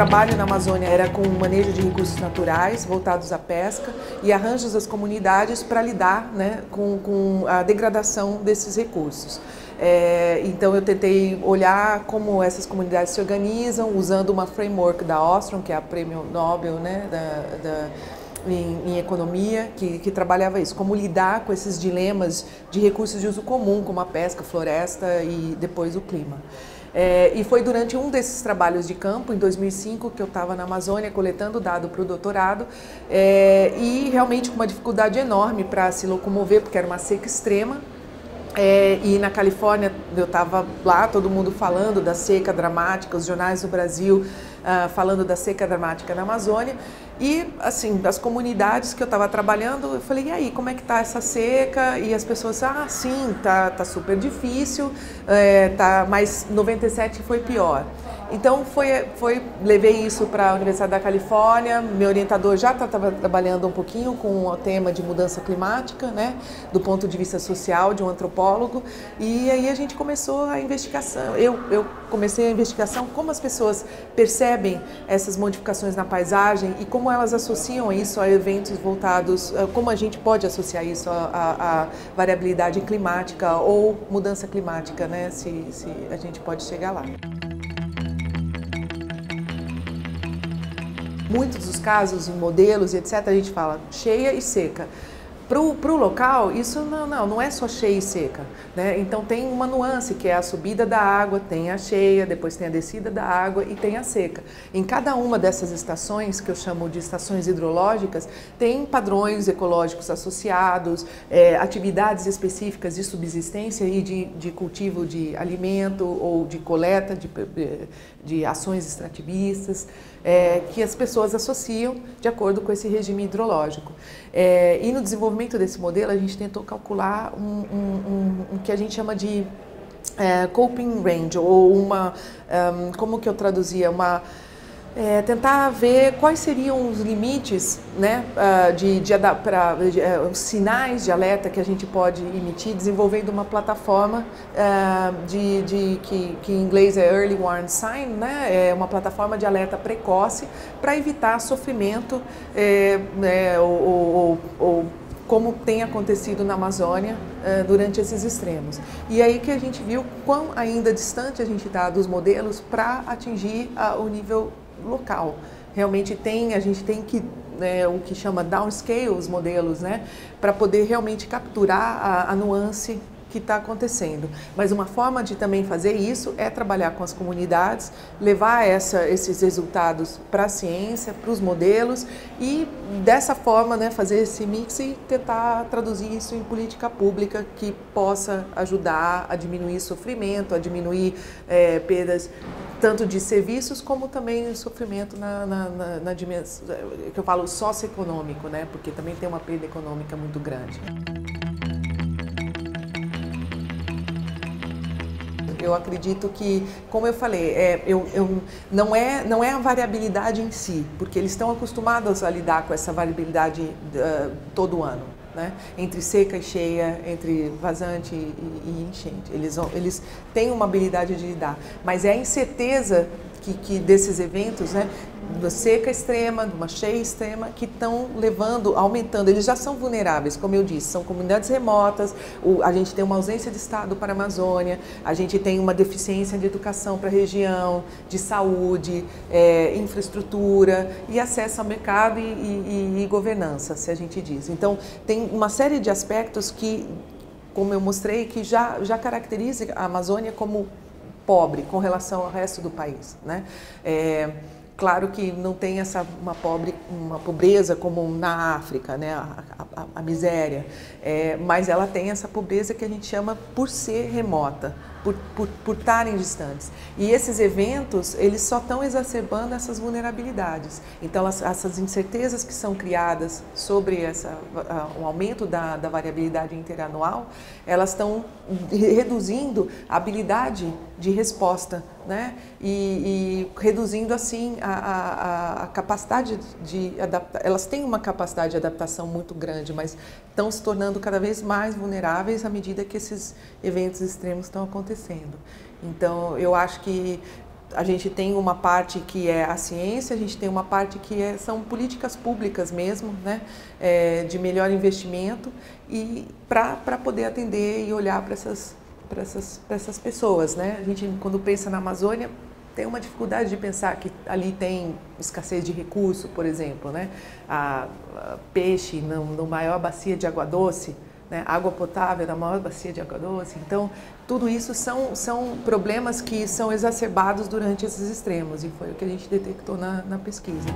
trabalho na Amazônia era com o manejo de recursos naturais voltados à pesca e arranjos das comunidades para lidar, né, com a degradação desses recursos. Então eu tentei olhar como essas comunidades se organizam usando uma framework da Ostrom, que é a Prêmio Nobel, né, em economia, que trabalhava isso, como lidar com esses dilemas de recursos de uso comum, como a pesca, a floresta e depois o clima. E foi durante um desses trabalhos de campo, em 2005, que eu estava na Amazônia coletando dado para o doutorado e realmente com uma dificuldade enorme para se locomover, porque era uma seca extrema. E na Califórnia eu estava lá, todo mundo falando da seca dramática, os jornais do Brasil falando da seca dramática na Amazônia. E assim, das comunidades que eu estava trabalhando, eu falei, e aí, como é que tá essa seca? E as pessoas, sim, tá super difícil, mas 97 foi pior. Então levei isso para a Universidade da Califórnia, meu orientador já estava trabalhando um pouquinho com o tema de mudança climática, né, do ponto de vista social, de um antropólogo, e aí a gente começou a investigação, eu comecei a investigação como as pessoas percebem essas modificações na paisagem e como elas associam isso a eventos voltados, como a gente pode associar isso à variabilidade climática ou mudança climática, né, se a gente pode chegar lá. Muitos dos casos, em modelos e etc., a gente fala cheia e seca. Para o local, isso não é só cheia e seca, né? Então tem uma nuance, que é a subida da água, tem a cheia, depois tem a descida da água e tem a seca. Em cada uma dessas estações, que eu chamo de estações hidrológicas, tem padrões ecológicos associados, atividades específicas de subsistência e de cultivo de alimento ou de coleta de ações extrativistas, que as pessoas associam de acordo com esse regime hidrológico. E no desenvolvimento desse modelo, a gente tentou calcular um que a gente chama de coping range, ou como que eu traduzia? Tentar ver quais seriam os limites, né, os sinais de alerta que a gente pode emitir desenvolvendo uma plataforma que em inglês é Early Warning Sign, né, é uma plataforma de alerta precoce para evitar sofrimento ou como tem acontecido na Amazônia durante esses extremos. E aí que a gente viu quão ainda distante a gente está dos modelos para atingir o nível local. Realmente a gente tem que, o que chama downscale os modelos, né, para poder realmente capturar a nuance que está acontecendo. Mas uma forma de também fazer isso é trabalhar com as comunidades, levar esses resultados para a ciência, para os modelos e dessa forma, né, fazer esse mix e tentar traduzir isso em política pública que possa ajudar a diminuir sofrimento, a diminuir perdas tanto de serviços como também o sofrimento na dimensão, que eu falo socioeconômico, né, porque também tem uma perda econômica muito grande. Eu acredito que, como eu falei, não é a variabilidade em si, porque eles estão acostumados a lidar com essa variabilidade todo ano, né? Entre seca e cheia, entre vazante e enchente. Eles têm uma habilidade de lidar, mas é a incerteza que desses eventos, né, da seca extrema, de uma cheia extrema, que estão aumentando. Eles já são vulneráveis, como eu disse, são comunidades remotas, a gente tem uma ausência de Estado para a Amazônia, a gente tem uma deficiência de educação para a região, de saúde, infraestrutura e acesso ao mercado e governança, se a gente diz. Então, tem uma série de aspectos que, como eu mostrei, que já caracteriza a Amazônia como pobre com relação ao resto do país, né? Claro que não tem uma pobreza como na África, né? A miséria, mas ela tem essa pobreza que a gente chama por ser remota, por estarem distantes. E esses eventos, eles só estão exacerbando essas vulnerabilidades. Então, essas incertezas que são criadas sobre o aumento da variabilidade interanual, elas estão reduzindo a habilidade de resposta, né? E reduzindo, assim, a capacidade de adaptar. Elas têm uma capacidade de adaptação muito grande, mas estão se tornando cada vez mais vulneráveis à medida que esses eventos extremos estão acontecendo. Então, eu acho que a gente tem uma parte que é a ciência, a gente tem uma parte que são políticas públicas mesmo, né, de melhor investimento e para poder atender e olhar para essas pessoas, né? A gente, quando pensa na Amazônia, tem uma dificuldade de pensar que ali tem escassez de recurso, por exemplo, né? Peixe na maior bacia de água doce, né? Água potável na maior bacia de água doce. Então, tudo isso são problemas que são exacerbados durante esses extremos e foi o que a gente detectou na pesquisa.